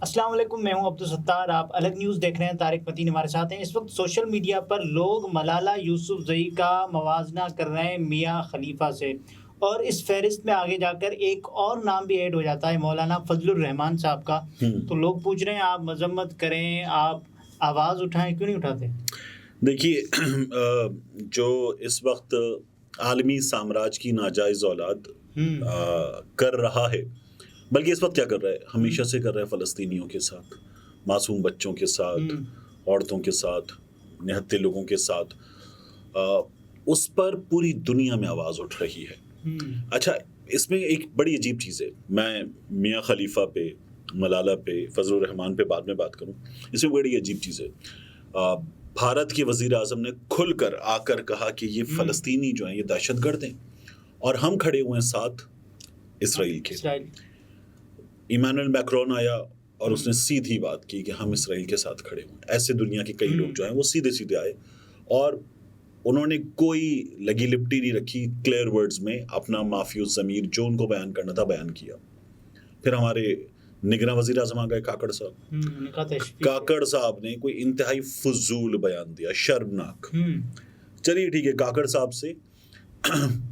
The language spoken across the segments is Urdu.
السلام علیکم، میں ہوں عبدالستار. آپ الگ نیوز دیکھ رہے ہیں. طارق متین ہمارے ساتھ ہیں. اس وقت سوشل میڈیا پر لوگ ملالہ یوسفزئی کا موازنہ کر رہے ہیں میاں خلیفہ سے، اور اس فہرست میں آگے جا کر ایک اور نام بھی ایڈ ہو جاتا ہے، مولانا فضل الرحمان صاحب کا. تو لوگ پوچھ رہے ہیں آپ مذمت کریں، آپ آواز اٹھائیں، کیوں نہیں اٹھاتے؟ دیکھیے جو اس وقت عالمی سامراج کی ناجائز اولاد کر رہا ہے، بلکہ اس وقت کیا کر رہا ہے، ہمیشہ سے کر رہا ہے، فلسطینیوں کے ساتھ، معصوم بچوں کے ساتھ، عورتوں کے ساتھ، نہتے لوگوں کے ساتھ، اس پر پوری دنیا میں آواز اٹھ رہی ہے. اچھا، اس میں ایک بڑی عجیب چیز ہے. میں میاں خلیفہ پہ، ملالہ پہ، فضل الرحمان پہ بعد میں بات کروں. اس میں بڑی عجیب چیز ہے. بھارت کے وزیر اعظم نے کھل کر آ کر کہا کہ یہ فلسطینی جو ہیں یہ دہشت گرد ہیں، اور ہم کھڑے ہوئے ہیں ساتھ اسرائیل کے. ایمانوئل میکرون آیا اور اس نے سیدھی بات کی کہ ہم اسرائیل کے ساتھ کھڑے ہوئے. ایسے دنیا کے کئی لوگ جو ہیں وہ سیدھے سیدھے آئے اور انہوں نے کوئی لگی لپٹی نہیں رکھی، کلیئر ورڈز میں اپنا مافی الضمیر جو ان کو بیان کرنا تھا بیان کیا. پھر ہمارے نگراں وزیر اعظم آ گئے کاکڑ صاحب. کاکڑ صاحب نے کوئی انتہائی فضول بیان دیا، شرمناک. چلیے ٹھیک ہے، کاکڑ صاحب سے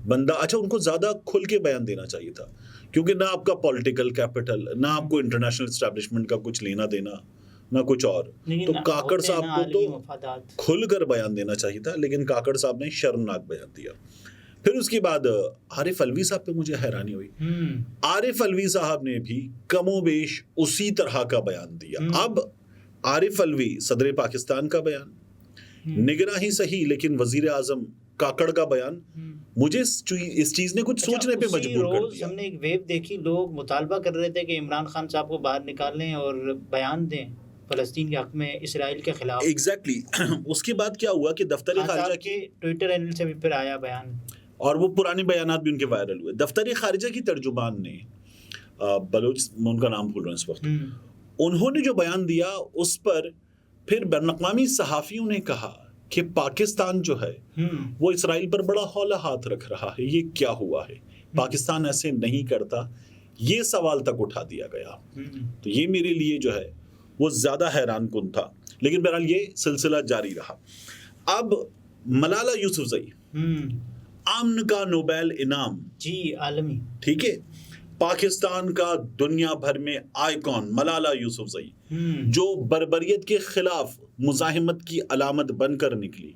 بندہ، اچھا ان کو زیادہ کھل کے بیان دینا چاہیے تھا، کیونکہ نہ آپ کا پولیٹیکل کیپٹل، نہ آپ کو انٹرنیشنل اسٹیبلشمنٹ کا کچھ لینا دینا، نہ کچھ اور. تو کاکڑ صاحب کو تو کھل کر بیان دینا چاہیے تھا، لیکن کاکڑ صاحب نے شرمناک بیان دیا. پھر اس کے بعد عارف الوی صاحب پہ مجھے حیرانی ہوئی. عارف الوی صاحب نے بھی کم و بیش اسی طرح کا بیان دیا. اب عارف الوی صدر پاکستان کا بیان، نگراں ہی صحیح لیکن وزیر اعظم کاکڑ کا بیان، مجھے اس چیز نے کچھ سوچنے پہ مجبور کر دیا. ہم نے ایک ویو دیکھی، لوگ مطالبہ کر رہے تھے کہ عمران خان صاحب کو باہر نکالیں اور بیان دیں فلسطین کے حق میں، اسرائیل کے خلاف. ایگزیکٹلی. اس کے بعد کیا ہوا کہ دفتر خارجہ کے ٹویٹر ہینڈل سے بھی پھر آیا بیان، اور وہ پرانے بیانات بھی ان کے وائرل ہوئے. دفتر خارجہ کی ترجمان نے، بلوچ میں ان کا نام بھول رہا ہوں اس وقت، انہوں نے جو بیان دیا اس پر پھر بین الاقوامی صحافیوں نے کہا کہ پاکستان جو ہے وہ اسرائیل پر بڑا ہولا ہاتھ رکھ رہا ہے. یہ کیا ہوا ہے، پاکستان ایسے نہیں کرتا، یہ سوال تک اٹھا دیا گیا. تو یہ میرے لیے جو ہے وہ زیادہ حیران کن تھا. لیکن بہرحال یہ سلسلہ جاری رہا. اب ملالہ یوسفزئی، امن کا نوبیل انعام، جی عالمی، ٹھیک ہے، پاکستان کا دنیا بھر میں آئیکن ملالہ یوسفزئی، جو بربریت کے خلاف مزاحمت کی علامت بن کر نکلی.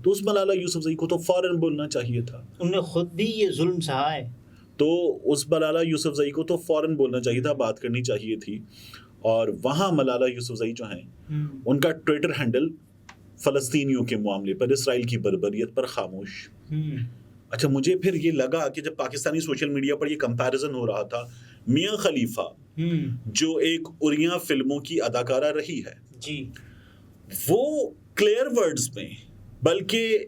تو اس ملالہ یوسفزئی کو تو فوراً بولنا چاہیے تھا. انہوں نے خود بھی یہ ظلم سہا ہے، تو اس ملالہ یوسفزئی کو تو فوراً بولنا چاہیے تھا، بات کرنی چاہیے تھی. اور وہاں ملالہ یوسفزئی جو ہیں ان کا ٹویٹر ہینڈل فلسطینیوں کے معاملے پر، اسرائیل کی بربریت پر خاموش. اچھا، مجھے پھر یہ لگا کہ جب پاکستانی سوشل میڈیا پر یہ کمپیریزن ہو رہا تھا، میاں خلیفہ جو ایک اریاں فلموں کی اداکارہ رہی ہے، جی، وہ کلیئر ورڈز میں، بلکہ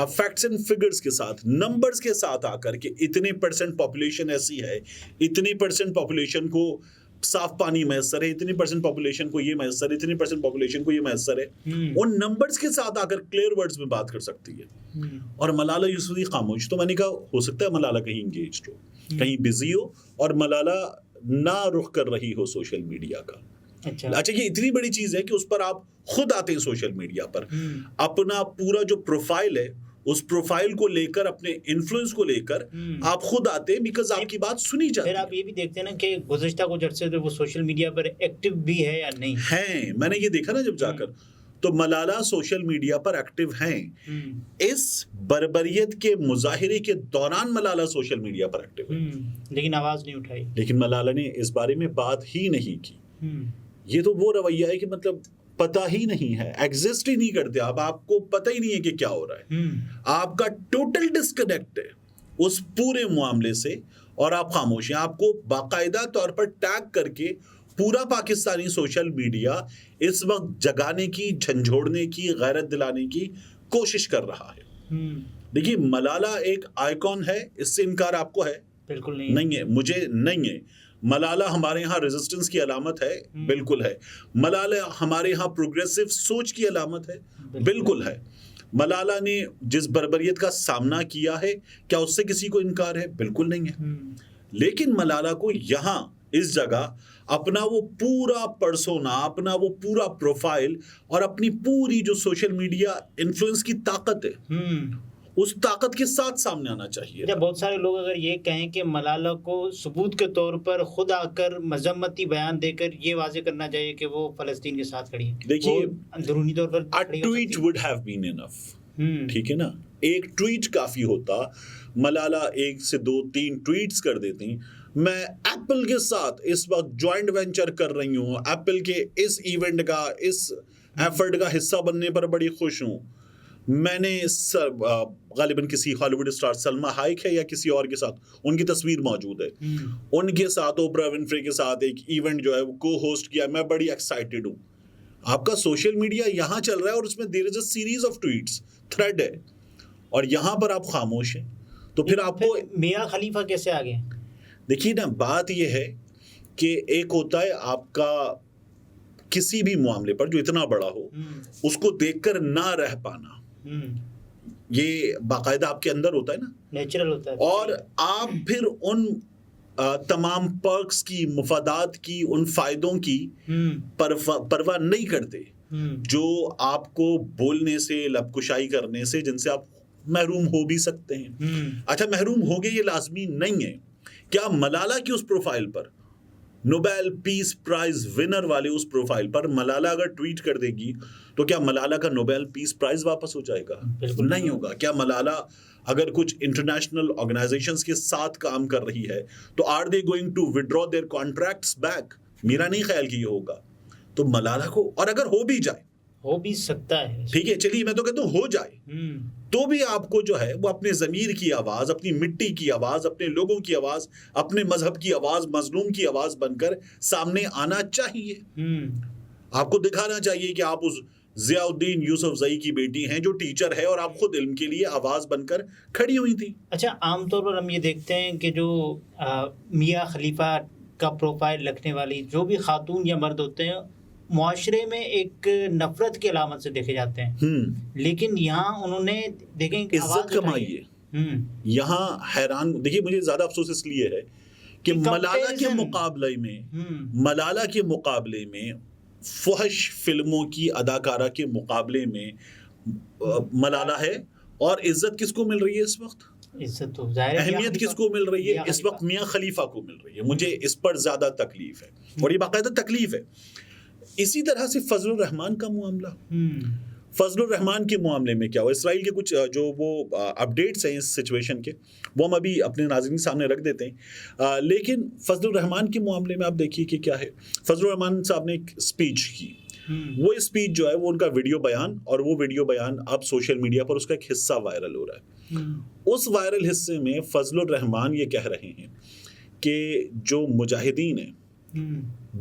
فیکٹس اینڈ فگرز کے ساتھ، نمبرز کے ساتھ آ کر کہ اتنے % پاپولیشن ایسی ہے، اتنے % پاپولیشن کو صاف پانی میسر ہے، اتنی % پاپولیشن کو یہ میسر ہے، اتنی % پاپولیشن کو یہ میسر ہے، ان نمبرز کے ساتھ آ کر کلیئر ورڈز میں بات کر سکتی ہے. اور ملالہ یوسفزئی خاموش. تو میں نے کہا ہو سکتا ہے ملالہ کہیں انگیجڈ ہو، کہیں بزی ہو، اور ملالہ نہ رخ کر رہی ہو سوشل میڈیا کا. اچھا، یہ اتنی بڑی چیز ہے کہ اس پر آپ خود آتے ہیں سوشل میڈیا پر، اپنا پورا جو پروفائل ہے اس پروفائل کو لے کر، اپنے انفلوئنس کو لے کر آپ خود آتے ہیں، بیکاز آپ کی بات سنی جاتی ہے. پھر آپ یہ بھی دیکھتے ہیں نا کہ گزشتہ کچھ عرصے سے وہ سوشل میڈیا پر ایکٹیو بھی ہے یا نہیں ہیں. میں نے یہ دیکھا نا جب جا کر، تو ملالہ سوشل میڈیا پر ایکٹیو ہیں. اس بربریت کے مظاہرے کے دوران ملالہ سوشل میڈیا پر ایکٹیو ہے، لیکن آواز نہیں اٹھائی. لیکن ملالہ نے اس بارے میں بات ہی نہیں کی. یہ تو وہ رویہ ہے کہ مطلب پتہ ہی نہیں ہے، ایگزسٹ ہی نہیں کرتے آپ کو پتہ ہی نہیں ہے کہ کیا ہو رہا ہے. آپ کا ٹوٹل ڈسکنیکٹ ہے اس پورے معاملے سے، اور آپ خاموش ہیں. آپ کو باقاعدہ طور پر ٹیگ کر کے پورا پاکستانی سوشل میڈیا اس وقت جگانے کی، جھنجھوڑنے کی، غیرت دلانے کی کوشش کر رہا ہے. دیکھیے، ملالہ ایک آئیکن ہے، اس سے انکار آپ کو ہے؟ بالکل نہیں ہے. مجھے نہیں ہے. ملالہ ہمارے ہاں ریزسٹنس کی علامت ہے، بالکل ہے. ملالہ ہمارے ہاں پروگریسو سوچ کی علامت ہے، بالکل ہے. ملالہ نے جس بربریت کا سامنا کیا ہے، کیا اس سے کسی کو انکار ہے؟ بالکل نہیں ہے. لیکن ملالہ کو یہاں اس جگہ اپنا وہ پورا پرسونا، اپنا وہ پورا پروفائل اور اپنی پوری جو سوشل میڈیا انفلوئنس کی طاقت ہے اس طاقت کے ساتھ سامنے آنا چاہیے. بہت سارے لوگ اگر یہ کہیں کہ ملالہ کو ثبوت کے طور پر خود آ کر مذمتی بیان دے کر یہ واضح کرنا چاہیے کہ وہ فلسطین کے ساتھ کھڑی ہے. دیکھیے اندرونی طور پر a tweet would have been enough. ٹھیک ہے نا، ایک ٹویٹ کافی ہوتا. ملالہ 1 سے 2 3 ٹویٹس کر دیتی. میں ایپل کے ساتھ اس وقت جوائنٹ وینچر کر رہی ہوں، ایپل کے اس ایونٹ کا، اس ایفرٹ کا حصہ بننے پر بڑی خوش ہوں. میں نے غالباً کسی ہالی ووڈ اسٹار سلما ہائیک ہے یا کسی اور کے ساتھ، ان کی تصویر موجود ہے، ان کے ساتھ اوپرا ونفرے کے ساتھ ایک ایونٹ جو ہے وہ کو ہوسٹ کیا. میں بڑی ایکسائٹیڈ ہوں. آپ کا سوشل میڈیا یہاں چل رہا ہے اور اس میں there is a series of tweets, thread ہے، اور یہاں پر آپ خاموش ہیں. تو پھر آپ کو میاں خلیفہ کیسے آ گئے؟ دیکھیے نا، بات یہ ہے کہ ایک ہوتا ہے آپ کا کسی بھی معاملے پر جو اتنا بڑا ہو اس کو دیکھ کر نہ رہ پانا، یہ باقاعدہ آپ کے اندر ہوتا ہے نا، نیچرل ہوتا ہے. اور آپ پھر ان تمام پرکس کی، مفادات کی، ان فائدوں کی پرواہ نہیں کرتے جو آپ کو بولنے سے، لب کشائی کرنے سے، جن سے آپ محروم ہو بھی سکتے ہیں. اچھا، محروم ہو گئے یہ لازمی نہیں ہے. کیا ملالہ کی اس پروفائل پر، نوبیل پیس پرائز ونر والے اس پروفائل پر ملالہ اگر ٹویٹ کر دے گی تو کیا ملالہ کا نوبیل پیس پرائز واپس ہو جائے گا؟ بالکل نہیں ہوگا. کیا ملالہ اگر کچھ انٹرنیشنل آرگنائزیشنز کے ساتھ کام کر رہی ہے تو are they going to withdraw their contracts back؟ میرا نہیں خیال کہ یہ ہوگا. تو ملالہ کو، اور اگر ہو بھی جائے، ہو بھی سکتا ہے، ٹھیک ہے، چلیے میں تو کہتا ہوں ہو جائے، تو بھی آپ کو جو ہے وہ اپنے ضمیر کی آواز، اپنی مٹی کی آواز، اپنے لوگوں کی آواز، اپنے مذہب کی آواز، مظلوم کی آواز بن کر سامنے آنا چاہیے. آپ کو دکھانا چاہیے کہ آپ اس ضیاء الدین یوسف زئی کی بیٹی ہیں جو ٹیچر ہے اور آپ خود علم کے لیے آواز بن کر کھڑی ہوئی تھی. اچھا، عام طور پر ہم یہ دیکھتے ہیں کہ جو میاں خلیفہ کا پروفائل رکھنے والی جو بھی خاتون یا مرد ہوتے ہیں معاشرے میں ایک نفرت کی علامت سے دیکھے جاتے ہیں، لیکن یہاں انہوں نے دیکھیں عزت کمائی ہے. یہاں حیران، دیکھیے مجھے زیادہ افسوس اس لیے ہے کہ ملالہ کے مقابلے میں فحش فلموں کی اداکارہ کے مقابلے میں ملالہ ہے، اور عزت کس کو مل رہی ہے اس وقت؟ عزت تو ظاہر ہے، اہمیت کس کو مل رہی ہے اس وقت؟ میاں خلیفہ کو مل رہی ہے. مجھے اس پر زیادہ تکلیف ہے، اور یہ باقاعدہ تکلیف ہے. اسی طرح سے فضل الرحمان کا معاملہ، فضل الرحمان کے معاملے میں کیا ہوا؟ اسرائیل کے کچھ جو وہ اپڈیٹس ہیں اس سچویشن کے، وہ ہم ابھی اپنے ناظرین سامنے رکھ دیتے ہیں. لیکن فضل الرحمان کے معاملے میں آپ دیکھیے کہ کیا ہے. فضل الرحمان صاحب نے ایک اسپیچ کی، وہ اسپیچ جو ہے وہ ان کا ویڈیو بیان، اور وہ ویڈیو بیان اب سوشل میڈیا پر اس کا ایک حصہ وائرل ہو رہا ہے. اس وائرل حصے میں فضل الرحمان یہ کہہ رہے ہیں کہ جو مجاہدین ہیں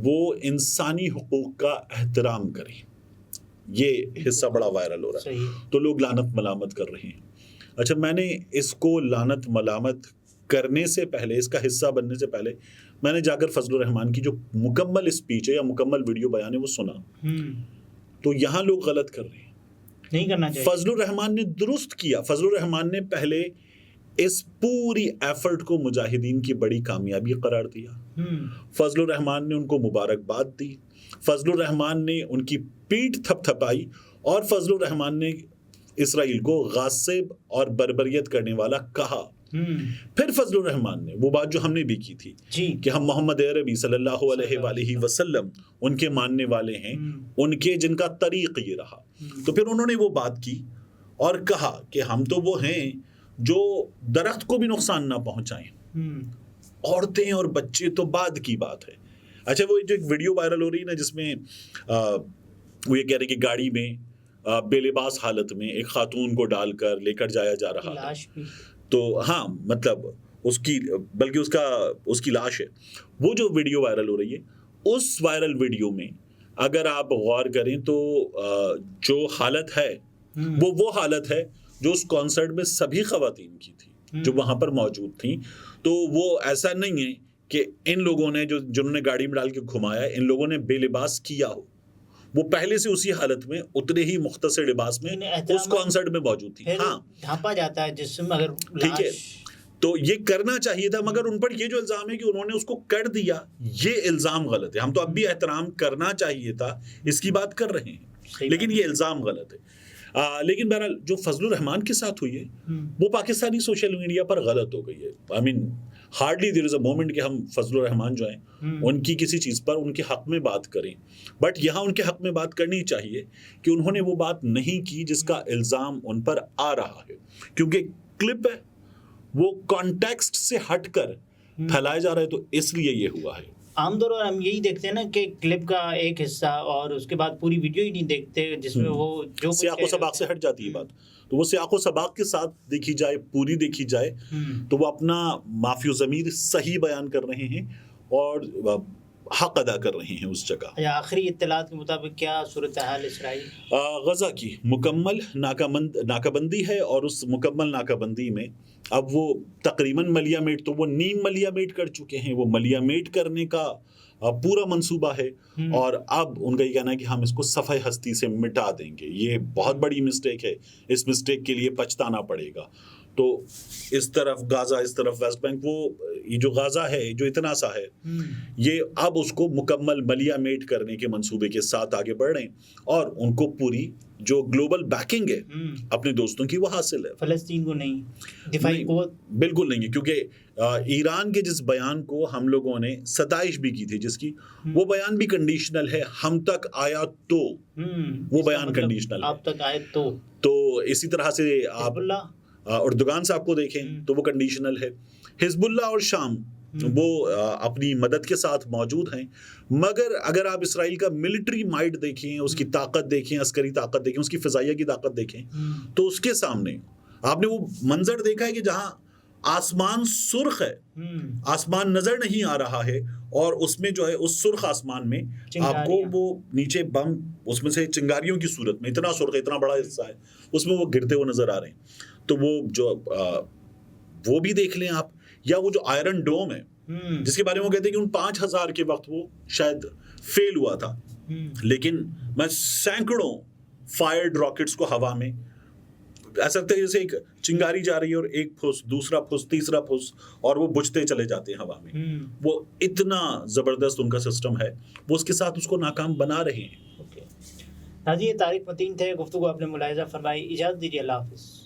وہ انسانی حقوق کا احترام کریں. یہ حصہ بڑا وائرل ہو رہا ہے، تو لوگ لعنت ملامت کر رہے ہیں. اچھا، میں نے اس کو لعنت ملامت کرنے سے پہلے، اس کا حصہ بننے سے پہلے، میں نے جا کر فضل الرحمان کی جو مکمل اسپیچ ہے یا مکمل ویڈیو بیان ہے وہ سنا. تو یہاں لوگ غلط کر رہے ہیں، نہیں کرنا چاہیے. فضل الرحمان نے درست کیا. فضل الرحمان نے پہلے اس پوری ایفرٹ کو مجاہدین کی بڑی کامیابی قرار دیا. فضل الرحمان نے ان کو مبارکباد دی. فضل الرحمان نے ان کی پیٹھ تھپ تھپائی، اور فضل الرحمان نے اسرائیل کو غاصب اور بربریت کرنے والا کہا. پھر فضل الرحمان نے وہ بات جو ہم نے بھی کی تھی کہ ہم محمد عربی صلی اللہ علیہ وآلہ وسلم ان کے ماننے والے ہیں، ان کے جن کا طریق یہ رہا. تو پھر انہوں نے وہ بات کی اور کہا کہ ہم تو وہ ہیں جو درخت کو بھی نقصان نہ پہنچائیں، عورتیں اور بچے تو بعد کی بات ہے. اچھا، وہ جو ایک ویڈیو وائرل ہو رہی ہے نا جس میں وہ یہ کہہ رہے کہ گاڑی میں بے لباس حالت میں ایک خاتون کو ڈال کر لے کر جایا جا رہا ہے، تو ہاں مطلب اس کی، بلکہ اس کی لاش ہے. وہ جو ویڈیو وائرل ہو رہی ہے، اس وائرل ویڈیو میں اگر آپ غور کریں تو جو حالت ہے وہ حالت ہے جو اس کانسرٹ میں سبھی خواتین کی تھی جو وہاں پر موجود تھیں. تو وہ ایسا نہیں ہے کہ ان لوگوں نے جنہوں نے گاڑی میں ڈال کے گھمایا، ان لوگوں نے بے لباس کیا ہو. وہ پہلے سے اسی حالت میں اتنے ہی مختصر لباس میں اس کانسرٹ میں موجود تھی. ہاں، ڈھانپا جاتا ہے جسم، اگر ٹھیک ہے. تو یہ کرنا چاہیے تھا, مگر ان پر یہ جو الزام ہے کہ انہوں نے اس کو کر دیا, یہ الزام غلط ہے. ہم تو اب بھی احترام کرنا چاہیے تھا, اس کی بات کر رہے ہیں, لیکن یہ الزام غلط ہے. لیکن بہرحال جو فضل الرحمان کے ساتھ ہوئی ہے وہ پاکستانی سوشل میڈیا پر غلط ہو گئی ہے. آئی مین hardly there is a moment کہ ہم فضل الرحمان جو ہیں ان کی کسی چیز پر ان کے حق میں بات کریں, بٹ یہاں ان کے حق میں بات کرنی چاہیے کہ انہوں نے وہ بات نہیں کی جس کا الزام ان پر آ رہا ہے, کیونکہ کلپ ہے وہ کانٹیکسٹ سے ہٹ کر پھیلایا جا رہا ہے, تو اس لیے یہ ہوا ہے. عام طور پر ہم یہی دیکھتے ہیں نا کہ کلپ کا ایک حصہ اور اس کے بعد پوری ویڈیو ہی نہیں دیکھتے جس میں وہ جو سیاق و سباق سے ہٹ جاتی ہے بات. تو وہ سیاق و سباق کے ساتھ دیکھی جائے, پوری دیکھی جائے, تو وہ اپنا معافی و ضمیر صحیح بیان کر رہے ہیں اور حق ادا کر رہے ہیں اس جگہ. آخری اطلاعات کے مطابق کیا صورتحال اسرائیل؟ غزہ کی مکمل ناکہ بندی ہے, اور اس مکمل ناکہ بندی میں اب وہ تقریباً ملیامیٹ, تو وہ نیم ملیامیٹ کر چکے ہیں, وہ ملیامیٹ کرنے کا پورا منصوبہ ہے, اور اب ان کا یہ کہنا ہے کہ ہم اس کو صفحہ ہستی سے مٹا دیں گے. یہ بہت بڑی مسٹیک ہے, اس مسٹیک کے لیے پچھتانا پڑے گا. تو اس طرف غازہ, اس طرف ویسٹ بینک, وہ یہ جو غازہ ہے جو اتنا سا ہے, یہ اب اس کو مکمل ملیامیٹ کرنے کے منصوبے کے ساتھ آگے بڑھ رہے ہیں, اور ان کو پوری جو گلوبل بیکنگ ہے اپنے دوستوں کی وہ حاصل ہے. فلسطین کو نہیں, دفاعی قوت بالکل نہیں ہے, کیونکہ ایران کے جس بیان کو ہم لوگوں نے ستائش بھی کی تھی, جس کی وہ بیان بھی کنڈیشنل ہے, ہم تک آیا تو وہ بیان کنڈیشنل ہے, آپ تک آئے تو اسی طرح سے آپ اردگان صاحب کو دیکھیں تو وہ کنڈیشنل ہے. حزب اللہ اور شام وہ اپنی مدد کے ساتھ موجود ہیں, مگر اگر آپ اسرائیل کا ملٹری مائٹ دیکھیں, اس کی طاقت دیکھیں, عسکری طاقت دیکھیں, اس کی فضائیہ کی طاقت دیکھیں, تو اس کے سامنے آپ نے وہ منظر دیکھا ہے کہ جہاں آسمان سرخ ہے, آسمان نظر نہیں آ رہا ہے, اور اس میں جو ہے اس سرخ آسمان میں آپ کو وہ نیچے بم اس میں سے چنگاریوں کی صورت میں, اتنا سرخ ہے, اتنا بڑا حصہ ہے, اس میں وہ گرتے ہوئے نظر آ رہے ہیں. تو وہ جو وہ بھی دیکھ لیں آپ, یا وہ جو آئرن ڈوم ہے جس کے بارے میں وہ کہتے ہیں کہ ان 5000 کے وقت وہ شاید فیل ہوا تھا, لیکن میں سینکڑوں فائرڈ راکٹس کو ہوا میں ایسا لگتا ہے جیسے ایک چنگاری جا رہی ہے, اور ایک پھوس, دوسرا پھوس, تیسرا پھوس, اور وہ بجھتے چلے جاتے ہیں ہوا میں. وہ اتنا زبردست ان کا سسٹم ہے, وہ اس کے ساتھ اس کو ناکام بنا رہے ہیں. ناظرین, طارق متین تھے, گفتگو آپ نے ملاحظہ فرمائی. اجازت دیجیے, اللہ حافظ.